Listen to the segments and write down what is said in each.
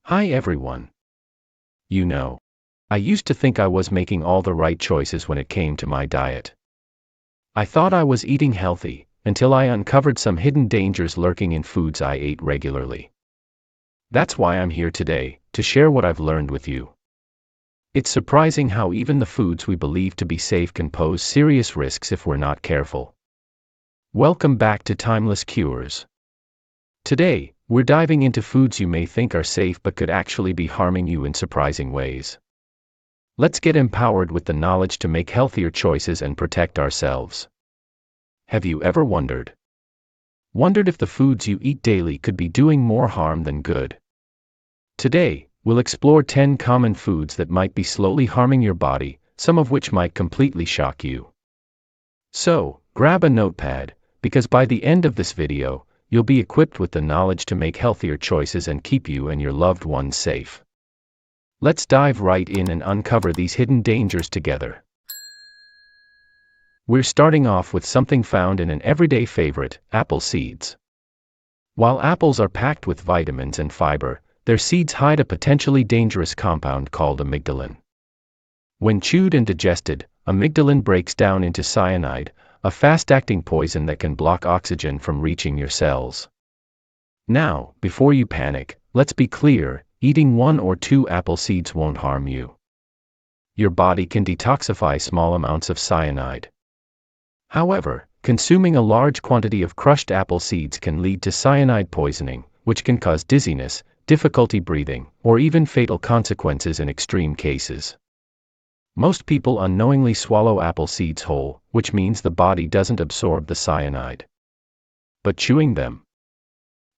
Hi everyone. You know, I used to think I was making all the right choices when it came to my diet. I thought I was eating healthy, until I uncovered some hidden dangers lurking in foods I ate regularly. That's why I'm here today, to share what I've learned with you. It's surprising how even the foods we believe to be safe can pose serious risks if we're not careful. Welcome back to Timeless Cures. Today, we're diving into foods you may think are safe but could actually be harming you in surprising ways. Let's get empowered with the knowledge to make healthier choices and protect ourselves. Have you ever wondered if the foods you eat daily could be doing more harm than good? Today, we'll explore 10 common foods that might be slowly harming your body, some of which might completely shock you. So, grab a notepad, because by the end of this video, you'll be equipped with the knowledge to make healthier choices and keep you and your loved ones safe. Let's dive right in and uncover these hidden dangers together. We're starting off with something found in an everyday favorite, apple seeds. While apples are packed with vitamins and fiber, their seeds hide a potentially dangerous compound called amygdalin. When chewed and digested, amygdalin breaks down into cyanide, a fast-acting poison that can block oxygen from reaching your cells. Now, before you panic, let's be clear, eating 1 or 2 apple seeds won't harm you. Your body can detoxify small amounts of cyanide. However, consuming a large quantity of crushed apple seeds can lead to cyanide poisoning, which can cause dizziness, difficulty breathing, or even fatal consequences in extreme cases. Most people unknowingly swallow apple seeds whole, which means the body doesn't absorb the cyanide. But chewing them?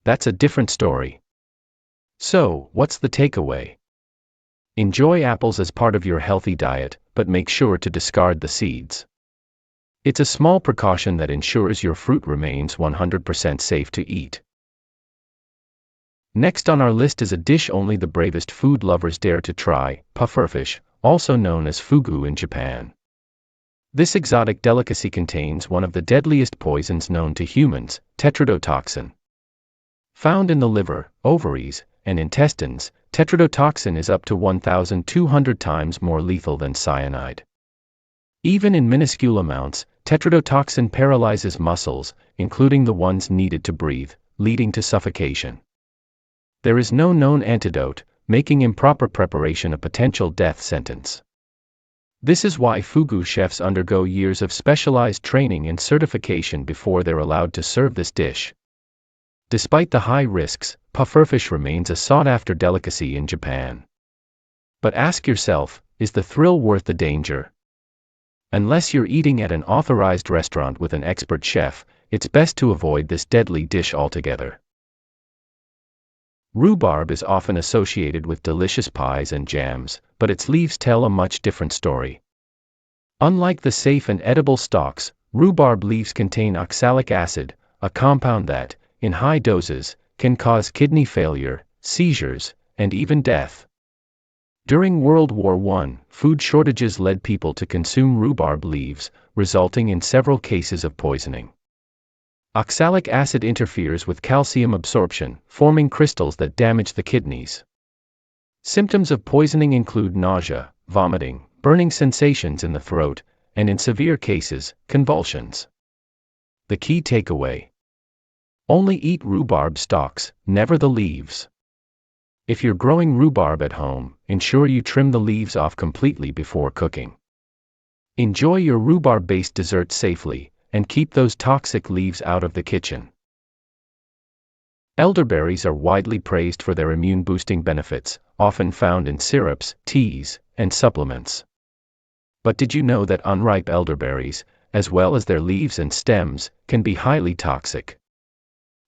That's a different story. So, what's the takeaway? Enjoy apples as part of your healthy diet, but make sure to discard the seeds. It's a small precaution that ensures your fruit remains 100% safe to eat. Next on our list is a dish only the bravest food lovers dare to try, pufferfish, also known as fugu in Japan. This exotic delicacy contains one of the deadliest poisons known to humans, tetrodotoxin. Found in the liver, ovaries, and intestines, tetrodotoxin is up to 1,200 times more lethal than cyanide. Even in minuscule amounts, tetrodotoxin paralyzes muscles, including the ones needed to breathe, leading to suffocation. There is no known antidote, making improper preparation a potential death sentence. This is why fugu chefs undergo years of specialized training and certification before they're allowed to serve this dish. Despite the high risks, pufferfish remains a sought-after delicacy in Japan. But ask yourself, is the thrill worth the danger? Unless you're eating at an authorized restaurant with an expert chef, it's best to avoid this deadly dish altogether. Rhubarb is often associated with delicious pies and jams, but its leaves tell a much different story. Unlike the safe and edible stalks, rhubarb leaves contain oxalic acid, a compound that, in high doses, can cause kidney failure, seizures, and even death. During World War I, food shortages led people to consume rhubarb leaves, resulting in several cases of poisoning. Oxalic acid interferes with calcium absorption, forming crystals that damage the kidneys. Symptoms of poisoning include nausea, vomiting, burning sensations in the throat, and in severe cases, convulsions. The key takeaway: only eat rhubarb stalks, never the leaves. If you're growing rhubarb at home, ensure you trim the leaves off completely before cooking. Enjoy your rhubarb-based dessert safely, and keep those toxic leaves out of the kitchen. Elderberries are widely praised for their immune-boosting benefits, often found in syrups, teas, and supplements. But did you know that unripe elderberries, as well as their leaves and stems, can be highly toxic?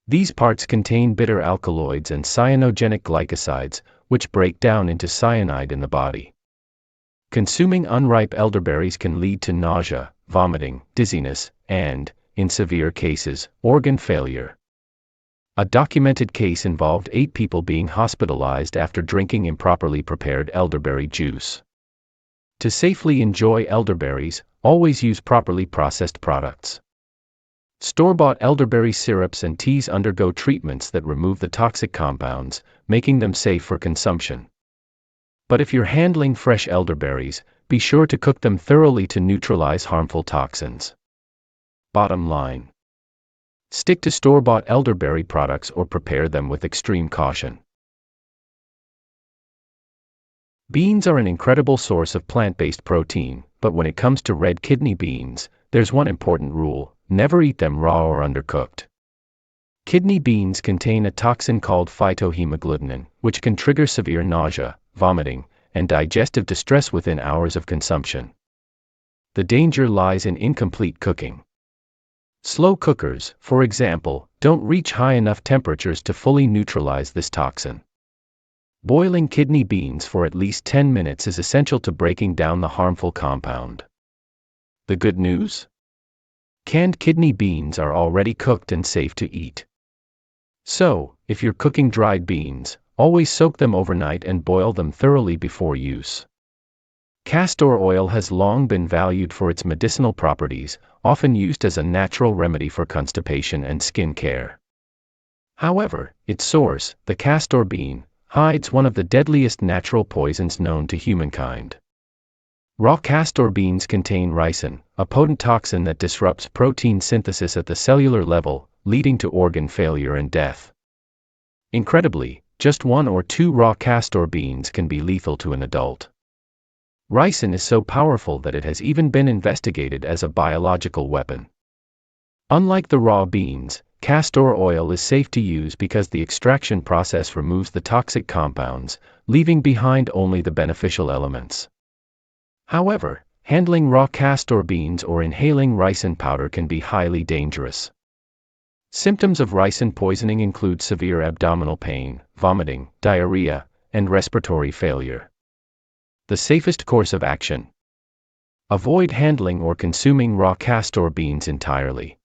These parts contain bitter alkaloids and cyanogenic glycosides, which break down into cyanide in the body. Consuming unripe elderberries can lead to nausea, vomiting, dizziness, and, in severe cases, organ failure. A documented case involved 8 people being hospitalized after drinking improperly prepared elderberry juice. To safely enjoy elderberries, always use properly processed products. Store-bought elderberry syrups and teas undergo treatments that remove the toxic compounds, making them safe for consumption. But if you're handling fresh elderberries, be sure to cook them thoroughly to neutralize harmful toxins. Bottom line: stick to store-bought elderberry products or prepare them with extreme caution. Beans are an incredible source of plant-based protein, but when it comes to red kidney beans, there's one important rule: never eat them raw or undercooked. Kidney beans contain a toxin called phytohemagglutinin, which can trigger severe nausea, vomiting, and digestive distress within hours of consumption. The danger lies in incomplete cooking. Slow cookers, for example, don't reach high enough temperatures to fully neutralize this toxin. Boiling kidney beans for at least 10 minutes is essential to breaking down the harmful compound. The good news? Canned kidney beans are already cooked and safe to eat. So, if you're cooking dried beans, always soak them overnight and boil them thoroughly before use. Castor oil has long been valued for its medicinal properties, often used as a natural remedy for constipation and skin care. However, its source, the castor bean, hides one of the deadliest natural poisons known to humankind. Raw castor beans contain ricin, a potent toxin that disrupts protein synthesis at the cellular level, leading to organ failure and death. Incredibly, just 1 or 2 raw castor beans can be lethal to an adult. Ricin is so powerful that it has even been investigated as a biological weapon. Unlike the raw beans, castor oil is safe to use because the extraction process removes the toxic compounds, leaving behind only the beneficial elements. However, handling raw castor beans or inhaling ricin powder can be highly dangerous. Symptoms of ricin poisoning include severe abdominal pain, vomiting, diarrhea, and respiratory failure. The safest course of action: avoid handling or consuming raw castor beans entirely.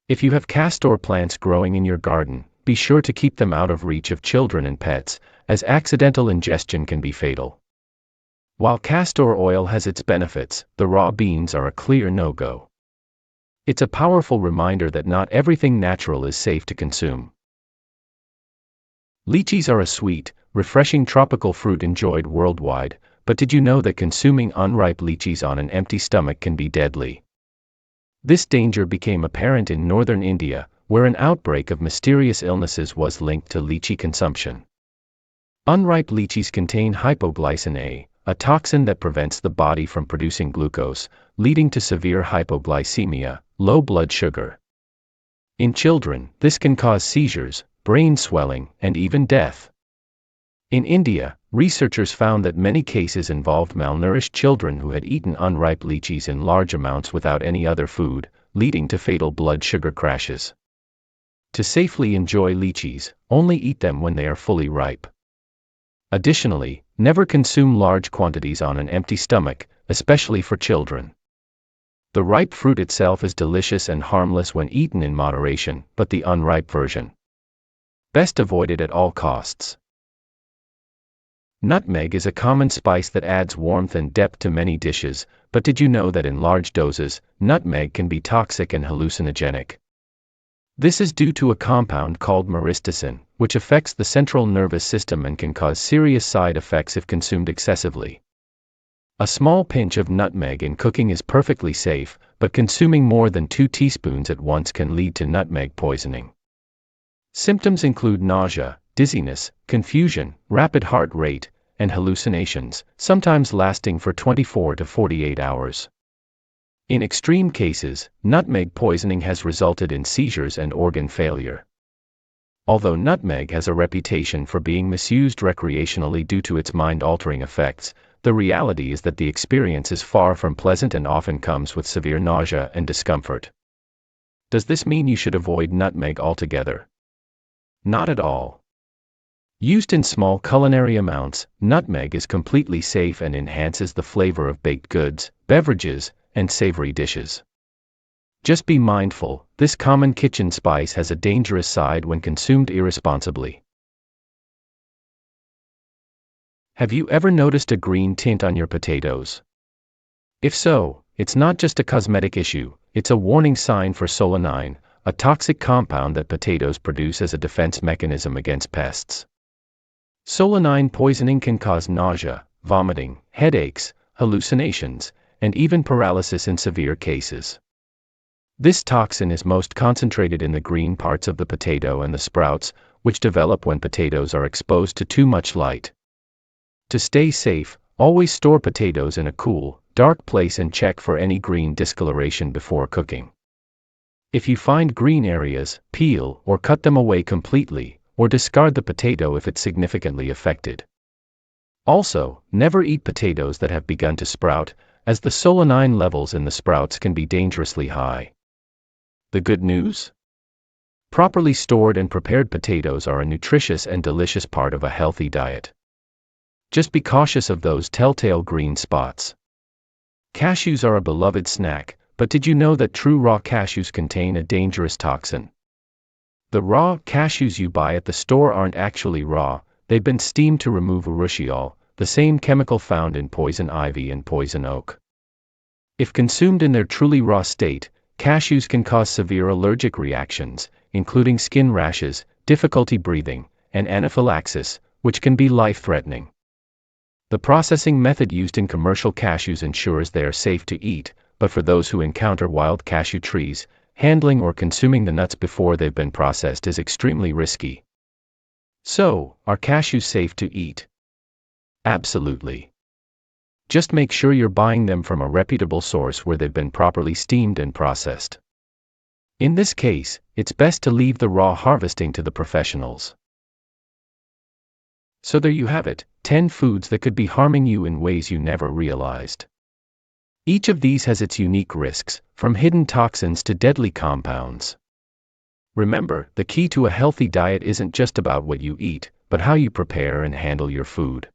If you have castor plants growing in your garden, be sure to keep them out of reach of children and pets, as accidental ingestion can be fatal. While castor oil has its benefits, the raw beans are a clear no-go. It's a powerful reminder that not everything natural is safe to consume. Lychees are a sweet, refreshing tropical fruit enjoyed worldwide, but did you know that consuming unripe lychees on an empty stomach can be deadly? This danger became apparent in northern India, where an outbreak of mysterious illnesses was linked to lychee consumption. Unripe lychees contain hypoglycin A toxin that prevents the body from producing glucose, leading to severe hypoglycemia, low blood sugar. In children, this can cause seizures, brain swelling, and even death. In India, researchers found that many cases involved malnourished children who had eaten unripe lychees in large amounts without any other food, leading to fatal blood sugar crashes. To safely enjoy lychees, only eat them when they are fully ripe. Additionally, never consume large quantities on an empty stomach, especially for children. The ripe fruit itself is delicious and harmless when eaten in moderation, but the unripe version, best avoided at all costs. Nutmeg is a common spice that adds warmth and depth to many dishes, but did you know that in large doses, nutmeg can be toxic and hallucinogenic? This is due to a compound called myristicin, which affects the central nervous system and can cause serious side effects if consumed excessively. A small pinch of nutmeg in cooking is perfectly safe, but consuming more than 2 teaspoons at once can lead to nutmeg poisoning. Symptoms include nausea, dizziness, confusion, rapid heart rate, and hallucinations, sometimes lasting for 24 to 48 hours. In extreme cases, nutmeg poisoning has resulted in seizures and organ failure. Although nutmeg has a reputation for being misused recreationally due to its mind-altering effects, the reality is that the experience is far from pleasant and often comes with severe nausea and discomfort. Does this mean you should avoid nutmeg altogether? Not at all. Used in small culinary amounts, nutmeg is completely safe and enhances the flavor of baked goods, beverages, and savory dishes. Just be mindful, this common kitchen spice has a dangerous side when consumed irresponsibly. Have you ever noticed a green tint on your potatoes? If so, it's not just a cosmetic issue, it's a warning sign for solanine, a toxic compound that potatoes produce as a defense mechanism against pests. Solanine poisoning can cause nausea, vomiting, headaches, hallucinations, and even paralysis in severe cases. This toxin is most concentrated in the green parts of the potato and the sprouts, which develop when potatoes are exposed to too much light. To stay safe, always store potatoes in a cool, dark place and check for any green discoloration before cooking. If you find green areas, peel or cut them away completely, or discard the potato if it's significantly affected. Also, never eat potatoes that have begun to sprout, as the solanine levels in the sprouts can be dangerously high. The good news? Properly stored and prepared potatoes are a nutritious and delicious part of a healthy diet. Just be cautious of those telltale green spots. Cashews are a beloved snack, but did you know that true raw cashews contain a dangerous toxin? The raw cashews you buy at the store aren't actually raw, they've been steamed to remove urushiol, the same chemical found in poison ivy and poison oak. If consumed in their truly raw state, cashews can cause severe allergic reactions, including skin rashes, difficulty breathing, and anaphylaxis, which can be life-threatening. The processing method used in commercial cashews ensures they are safe to eat, but for those who encounter wild cashew trees, handling or consuming the nuts before they've been processed is extremely risky. So, are cashews safe to eat? Absolutely. Just make sure you're buying them from a reputable source where they've been properly steamed and processed. In this case, it's best to leave the raw harvesting to the professionals. So there you have it, 10 foods that could be harming you in ways you never realized. Each of these has its unique risks, from hidden toxins to deadly compounds. Remember, the key to a healthy diet isn't just about what you eat, but how you prepare and handle your food.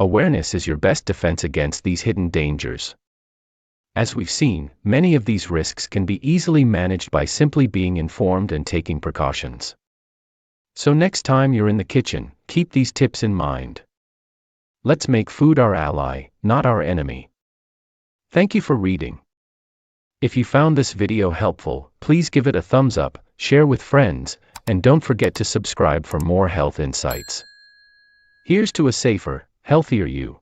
Awareness is your best defense against these hidden dangers. As we've seen, many of these risks can be easily managed by simply being informed and taking precautions. So next time you're in the kitchen, keep these tips in mind. Let's make food our ally, not our enemy. Thank you for reading. If you found this video helpful, please give it a thumbs up, share with friends, and don't forget to subscribe for more health insights. Here's to a safer, healthier you.